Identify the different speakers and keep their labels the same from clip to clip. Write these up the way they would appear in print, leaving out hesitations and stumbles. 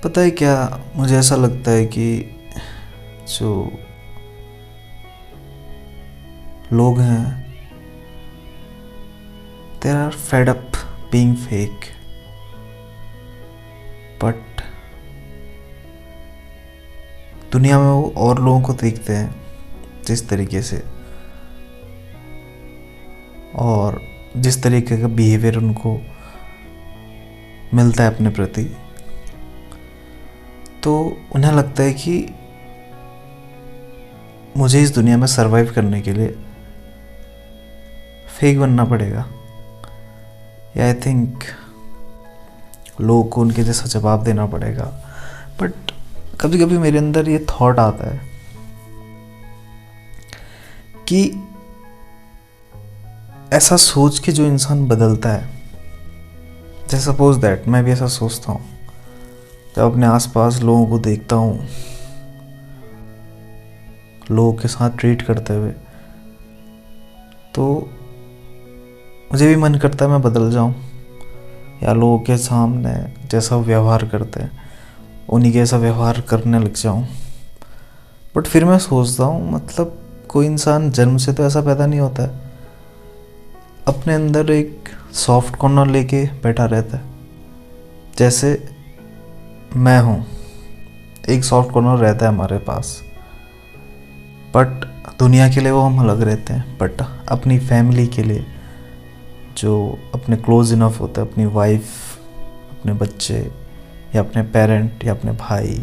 Speaker 1: पता है क्या, मुझे ऐसा लगता है कि जो लोग हैं they are fed up being fake, but दुनिया में वो और लोगों को देखते हैं जिस तरीके से और जिस तरीके का बिहेवियर उनको मिलता है अपने प्रति, तो उन्हें लगता है कि मुझे इस दुनिया में सरवाइव करने के लिए फेक बनना पड़ेगा, या आई थिंक लोगों को उनके जैसा जवाब देना पड़ेगा। बट कभी कभी मेरे अंदर ये थॉट आता है कि ऐसा सोच के जो इंसान बदलता है, जैसे सपोज दैट मैं भी ऐसा सोचता हूँ जब अपने आसपास लोगों को देखता हूँ लोगों के साथ ट्रीट करते हुए, तो मुझे भी मन करता है मैं बदल जाऊँ या लोगों के सामने जैसा व्यवहार करते हैं उन्हीं के ऐसा व्यवहार करने लग जाऊँ। बट फिर मैं सोचता हूँ मतलब कोई इंसान जन्म से तो ऐसा पैदा नहीं होता है, अपने अंदर एक सॉफ्ट कॉर्नर लेके बैठा रहता है। जैसे मैं हूँ, एक सॉफ्ट कॉर्नर रहता है हमारे पास, बट दुनिया के लिए वो हम अलग रहते हैं। बट अपनी फैमिली के लिए जो अपने क्लोज इनफ होते हैं, अपनी वाइफ, अपने बच्चे या अपने पेरेंट या अपने भाई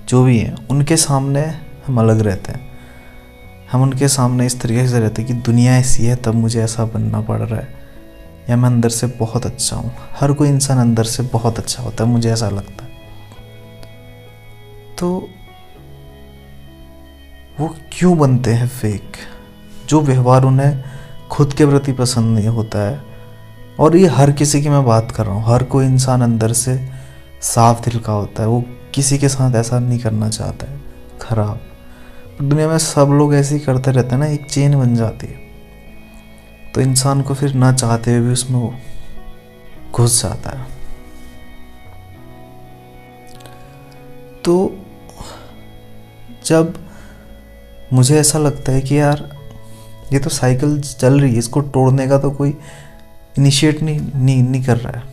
Speaker 1: जो भी हैं, उनके सामने हम अलग रहते हैं। हम उनके सामने इस तरीके से रहते हैं कि दुनिया ऐसी है तब मुझे ऐसा बनना पड़ रहा है, या मैं अंदर से बहुत अच्छा हूँ। हर कोई इंसान अंदर से बहुत अच्छा होता है, मुझे ऐसा लगता है। तो वो क्यों बनते हैं फेक? जो व्यवहार उन्हें खुद के प्रति पसंद नहीं होता है, और ये हर किसी की मैं बात कर रहा हूँ, हर कोई इंसान अंदर से साफ दिल का होता है, वो किसी के साथ ऐसा नहीं करना चाहता है खराब। दुनिया में सब लोग ऐसे ही करते रहते हैं ना, एक चेन बन जाती है, तो इंसान को फिर ना चाहते हुए भी उसमें वो घुस जाता है। तो जब मुझे ऐसा लगता है कि यार ये तो साइकिल चल रही है, इसको तोड़ने का तो कोई इनिशिएट नहीं कर रहा है।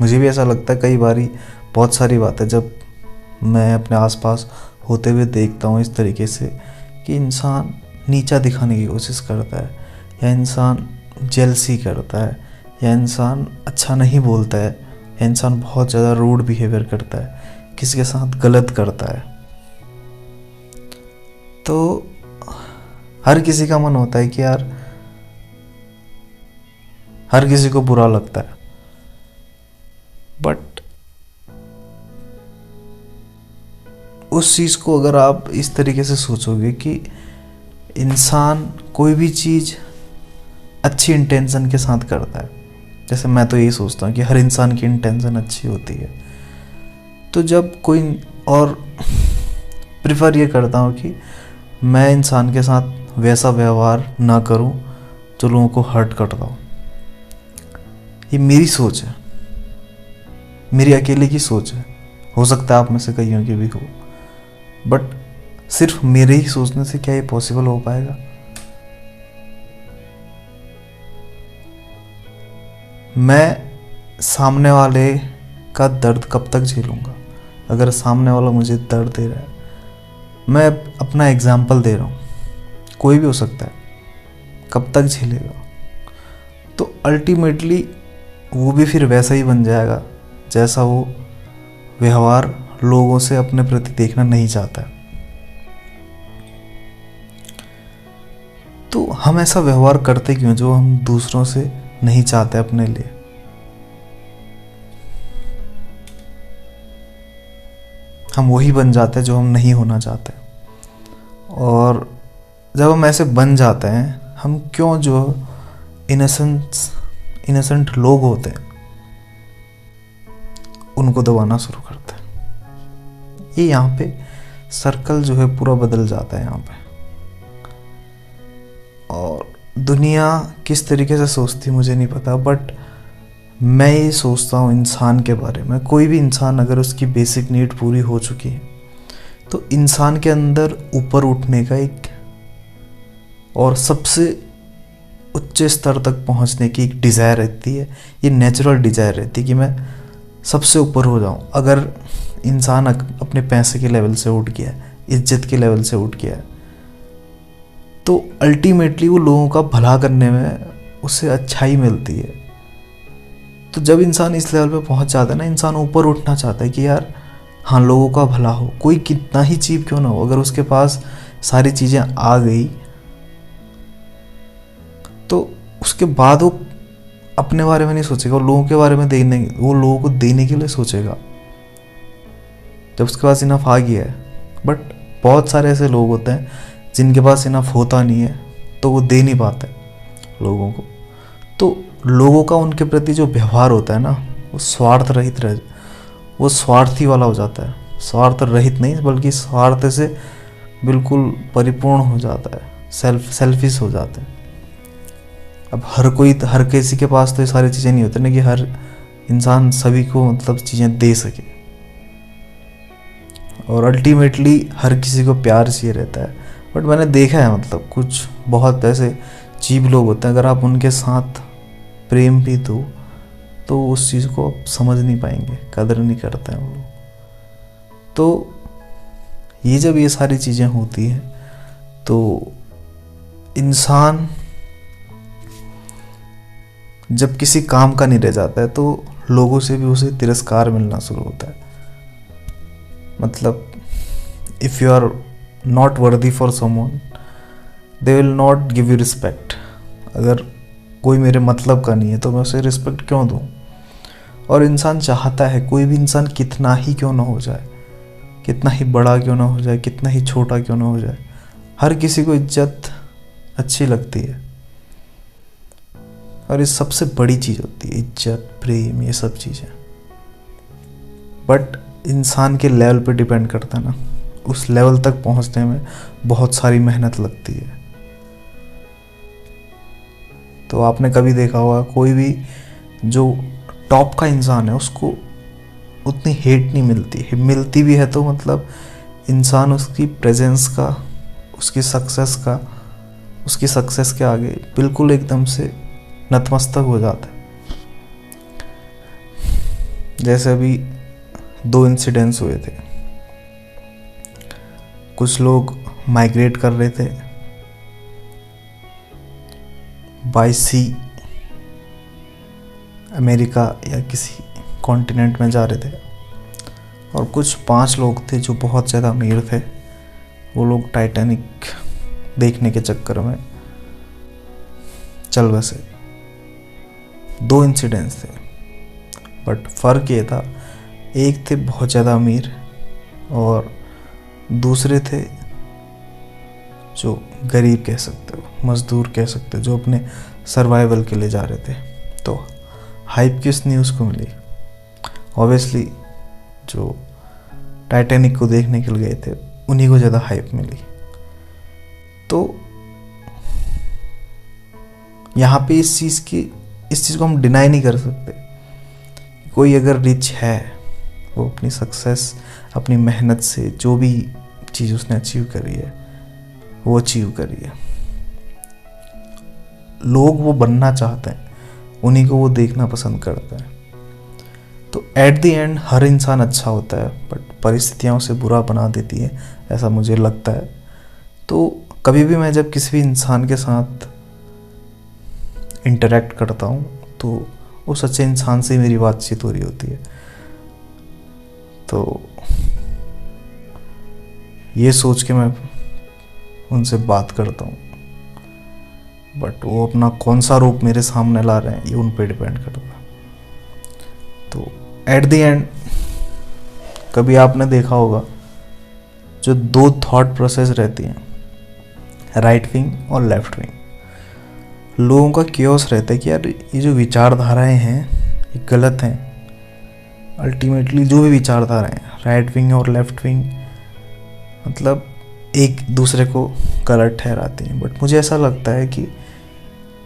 Speaker 1: मुझे भी ऐसा लगता है कई बारी, बहुत सारी बातें जब मैं अपने आसपास होते हुए देखता हूँ इस तरीके से कि इंसान नीचा दिखाने की कोशिश करता है, या इंसान जेलसी करता है, या इंसान अच्छा नहीं बोलता है, या इंसान बहुत ज़्यादा रूड बिहेवियर करता है, किसी के साथ गलत करता है। तो हर किसी का मन होता है कि यार हर किसी को बुरा लगता है, बट उस चीज़ को अगर आप इस तरीके से सोचोगे कि इंसान कोई भी चीज़ अच्छी इंटेंशन के साथ करता है, जैसे मैं तो यही सोचता हूँ कि हर इंसान की इंटेंशन अच्छी होती है, तो जब कोई और प्रिफर ये करता हूँ कि मैं इंसान के साथ वैसा व्यवहार ना करूँ जो लोगों को हर्ट करता हो। ये मेरी सोच है, मेरी अकेले की सोच है, हो सकता है आप में से कईयों की भी हो, बट सिर्फ मेरे ही सोचने से क्या ये पॉसिबल हो पाएगा? मैं सामने वाले का दर्द कब तक झेलूंगा? अगर सामने वाला मुझे दर्द दे रहा है, मैं अपना एग्जाम्पल दे रहा हूँ, कोई भी हो सकता है, कब तक झेलेगा? तो अल्टीमेटली वो भी फिर वैसा ही बन जाएगा जैसा वो व्यवहार लोगों से अपने प्रति देखना नहीं चाहता है। तो हम ऐसा व्यवहार करते क्यों जो हम दूसरों से नहीं चाहते अपने लिए? हम वही बन जाते हैं जो हम नहीं होना चाहते। और जब हम ऐसे बन जाते हैं, हम क्यों जो इनोसेंट लोग होते हैं उनको दबाना शुरू करते हैं। ये यहाँ पे सर्कल जो है पूरा बदल जाता है यहाँ पे। और दुनिया किस तरीके से सोचती मुझे नहीं पता, बट मैं ये सोचता हूँ इंसान के बारे में, कोई भी इंसान अगर उसकी बेसिक नीड पूरी हो चुकी है तो इंसान के अंदर ऊपर उठने का एक और सबसे उच्च स्तर तक पहुंचने की एक डिज़ायर रहती है। ये नेचुरल डिज़ायर रहती है कि मैं सबसे ऊपर हो जाऊं। अगर इंसान अपने पैसे के लेवल से उठ गया है, इज्जत के लेवल से उठ गया है, तो अल्टीमेटली वो लोगों का भला करने में उसे अच्छाई मिलती है। तो जब इंसान इस लेवल पे पहुंच जाता है ना, इंसान ऊपर उठना चाहता है कि यार हाँ लोगों का भला हो, कोई कितना ही चीप क्यों ना हो। अगर उसके पास सारी चीज़ें आ गई तो उसके बाद वो अपने बारे में नहीं सोचेगा, वो लोगों के बारे में वो लोगों को देने के लिए सोचेगा जब उसके पास इनफ आ गया है। बट बहुत सारे ऐसे लोग होते हैं जिनके पास इनफ होता नहीं है तो वो दे नहीं पाते लोगों को। तो लोगों का उनके प्रति जो व्यवहार होता है ना, वो वो स्वार्थी वाला हो जाता है। स्वार्थ रहित नहीं बल्कि स्वार्थ से बिल्कुल परिपूर्ण हो जाता है, सेल्फिश हो जाता है। अब हर किसी के पास तो ये सारी चीज़ें नहीं होती ना कि हर इंसान सभी को मतलब चीज़ें दे सके, और अल्टीमेटली हर किसी को प्यार चाहिए रहता है। बट मैंने देखा है मतलब कुछ बहुत ऐसे चीप लोग होते हैं, अगर आप उनके साथ प्रेम भी दो तो उस चीज़ को आप समझ नहीं पाएंगे, कदर नहीं करते हैं वो लोग। तो ये जब ये सारी चीज़ें होती हैं तो इंसान जब किसी काम का नहीं रह जाता है तो लोगों से भी उसे तिरस्कार मिलना शुरू होता है। मतलब if you are not worthy for someone they will not give you respect. अगर कोई मेरे मतलब का नहीं है तो मैं उसे रिस्पेक्ट क्यों दूँ। और इंसान चाहता है, कोई भी इंसान कितना ही क्यों ना हो जाए, कितना ही बड़ा क्यों ना हो जाए, कितना ही छोटा क्यों ना हो जाए, हर किसी को इज्जत अच्छी लगती है। और ये सबसे बड़ी चीज़ होती है इज्जत, प्रेम, ये सब चीज़ें। बट इंसान के लेवल पे डिपेंड करता है ना, उस लेवल तक पहुंचने में बहुत सारी मेहनत लगती है। तो आपने कभी देखा होगा कोई भी जो टॉप का इंसान है उसको उतनी हेट नहीं मिलती है, मिलती भी है तो मतलब इंसान उसकी प्रेजेंस का, उसकी सक्सेस के आगे बिल्कुल एकदम से नतमस्तक हो जाता है। जैसे अभी 2 इंसिडेंट्स हुए थे। कुछ लोग माइग्रेट कर रहे थे बाय सी, अमेरिका या किसी कॉन्टिनेंट में जा रहे थे, और कुछ 5 लोग थे जो बहुत ज़्यादा अमीर थे। वो लोग टाइटैनिक देखने के चक्कर में चल बसे। 2 इंसिडेंट्स थे, बट फ़र्क ये था, एक थे बहुत ज़्यादा अमीर और दूसरे थे जो गरीब कह सकते हो, मज़दूर कह सकते हो, जो अपने सर्वाइवल के लिए जा रहे थे। तो हाइप किस न्यूज़ को मिली? ऑब्वियसली जो टाइटैनिक को देखने के लिए गए थे उन्हीं को ज़्यादा हाइप मिली। तो यहाँ पे इस चीज़ को हम डिनाई नहीं कर सकते। कोई अगर रिच है, वो अपनी सक्सेस, अपनी मेहनत से जो भी चीज़ उसने अचीव करी है वो अचीव करी है। लोग वो बनना चाहते हैं, उन्हीं को वो देखना पसंद करते हैं। तो एट द एंड हर इंसान अच्छा होता है, बट परिस्थितियाँ उसे बुरा बना देती है, ऐसा मुझे लगता है। तो कभी भी मैं जब किसी भी इंसान के साथ इंटरेक्ट करता हूँ तो उस अच्छे इंसान से मेरी बातचीत हो रही होती है। तो ये सोच के मैं उनसे बात करता हूँ, बट वो अपना कौन सा रूप मेरे सामने ला रहे हैं ये उन पे डिपेंड करता है। तो एट द एंड कभी आपने देखा होगा जो 2 थॉट प्रोसेस रहती हैं, राइट विंग और लेफ्ट विंग। लोगों का क्योस रहता है कि यार ये जो विचारधाराएं हैं ये गलत हैं। अल्टीमेटली जो भी विचारधाराएं हैं, राइट विंग और लेफ्ट विंग, मतलब एक दूसरे को गलत ठहराते हैं। बट मुझे ऐसा लगता है कि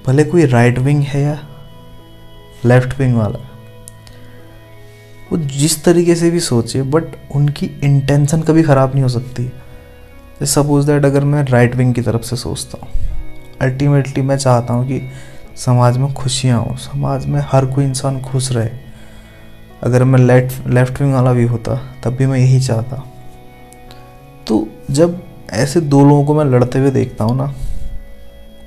Speaker 1: भले कोई राइट विंग है या लेफ्ट विंग वाला, वो जिस तरीके से भी सोचे, बट उनकी इंटेंशन कभी ख़राब नहीं हो सकती। सपोज दैट अगर मैं राइट विंग की तरफ से सोचता हूँ, अल्टीमेटली मैं चाहता हूँ कि समाज में खुशियाँ हो, समाज में हर कोई इंसान खुश रहे। अगर मैं लेफ्ट विंग वाला भी होता तब भी मैं यही चाहता। तो जब ऐसे दो लोगों को मैं लड़ते हुए देखता हूँ ना,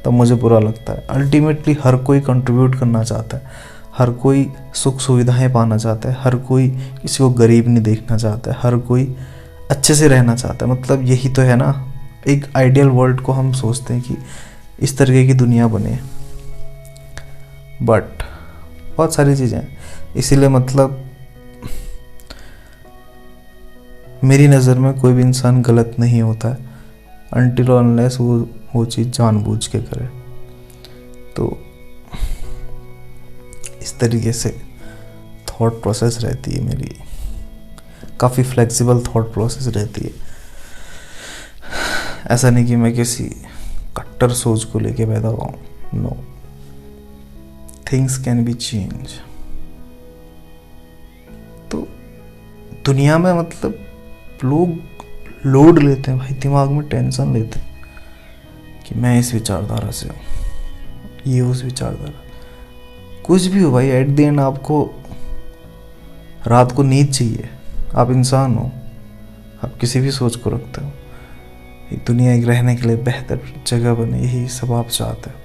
Speaker 1: तब मुझे बुरा लगता है। अल्टीमेटली हर कोई कंट्रीब्यूट करना चाहता है, हर कोई सुख सुविधाएं पाना चाहता है, हर कोई किसी को गरीब नहीं देखना चाहता है, हर कोई अच्छे से रहना चाहता है। मतलब यही तो है ना, एक आइडियल वर्ल्ड को हम सोचते हैं कि इस तरीके की दुनिया बने, बट बहुत सारी चीज़ें हैं। इसीलिए मतलब मेरी नज़र में कोई भी इंसान गलत नहीं होता है अनटिल और अनलेस वो चीज़ जानबूझ के करे। तो इस तरीके से थॉट प्रोसेस रहती है मेरी, काफ़ी फ्लेक्सिबल थॉट प्रोसेस रहती है। ऐसा नहीं कि मैं किसी कट्टर सोच को लेके पैदा हुआ हूँ, no, things can be change. तो दुनिया में मतलब लोग लोड लेते हैं भाई, दिमाग में टेंशन लेते हैं कि मैं इस विचारधारा से हूँ, ये उस विचारधारा, कुछ भी हो भाई, एट द एंड आपको रात को नींद चाहिए। आप इंसान हो, आप किसी भी सोच को रखते हो। एक दुनिया एक रहने के लिए बेहतर जगह बने, यही सब आप चाहते हो।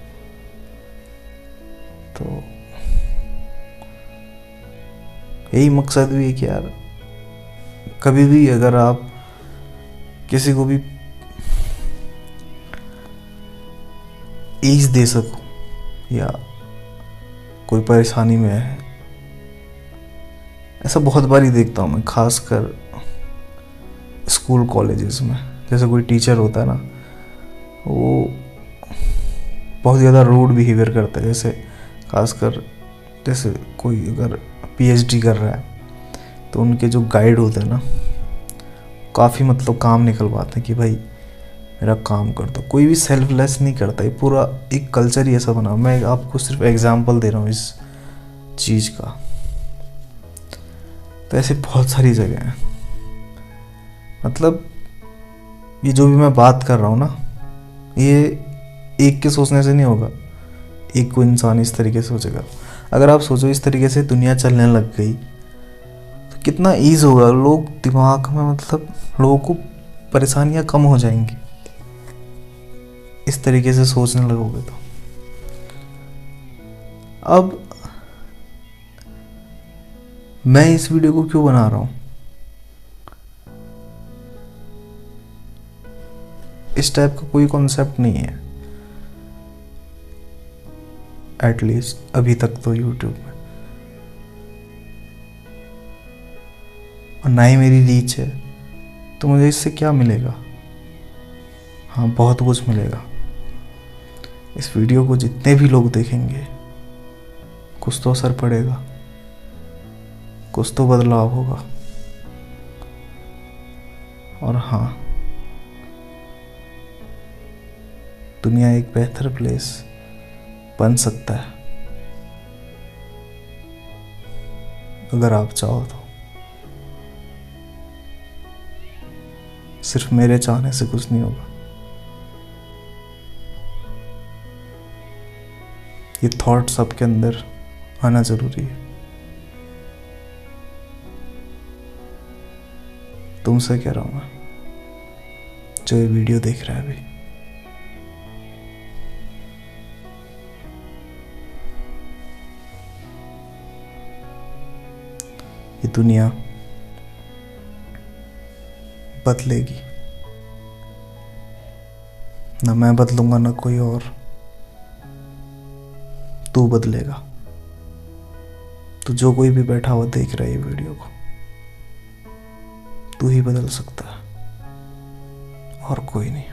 Speaker 1: तो यही मकसद भी है कि यार कभी भी अगर आप किसी को भी एज दे सको या कोई परेशानी में है, ऐसा बहुत बार ही देखता हूँ मैं, खासकर स्कूल कॉलेजेस में। जैसे कोई टीचर होता है ना, वो बहुत ज़्यादा रूड बिहेवियर करता है। जैसे खासकर जैसे कोई अगर पीएचडी कर रहा है तो उनके जो गाइड होते हैं ना, काफ़ी मतलब काम निकलवाते हैं कि भाई मेरा काम कर दो। कोई भी सेल्फलेस नहीं करता, ये पूरा एक कल्चर ही ऐसा बना। मैं आपको सिर्फ एग्जांपल दे रहा हूँ इस चीज़ का। तो ऐसे बहुत सारी जगह हैं। मतलब ये जो भी मैं बात कर रहा हूँ ना, ये एक के सोचने से नहीं होगा। एक को इंसान इस तरीके से सोचेगा। अगर आप सोचो इस तरीके से दुनिया चलने लग गई तो कितना ईज होगा। लोग दिमाग में मतलब लोगों को परेशानियां कम हो जाएंगी इस तरीके से सोचने लगोगे तो। अब मैं इस वीडियो को क्यों बना रहा हूं? इस टाइप का कोई कॉन्सेप्ट नहीं है, एटलीस्ट अभी तक तो यूट्यूब में, और ना ही मेरी रीच है। तो मुझे इससे क्या मिलेगा? हाँ, बहुत कुछ मिलेगा। इस वीडियो को जितने भी लोग देखेंगे, कुछ तो असर पड़ेगा, कुछ तो बदलाव होगा। और हाँ, दुनिया एक बेहतर प्लेस बन सकता है अगर आप चाहो तो। सिर्फ मेरे चाहने से कुछ नहीं होगा। ये थॉट सबके अंदर आना जरूरी है। तुमसे कह रहा हूं मैं, जो ये वीडियो देख रहा है अभी, ये दुनिया बदलेगी। ना मैं बदलूंगा ना कोई और, तू बदलेगा। तो जो कोई भी बैठा हुआ देख रहा है ये वीडियो को, तू ही बदल सकता है और कोई नहीं।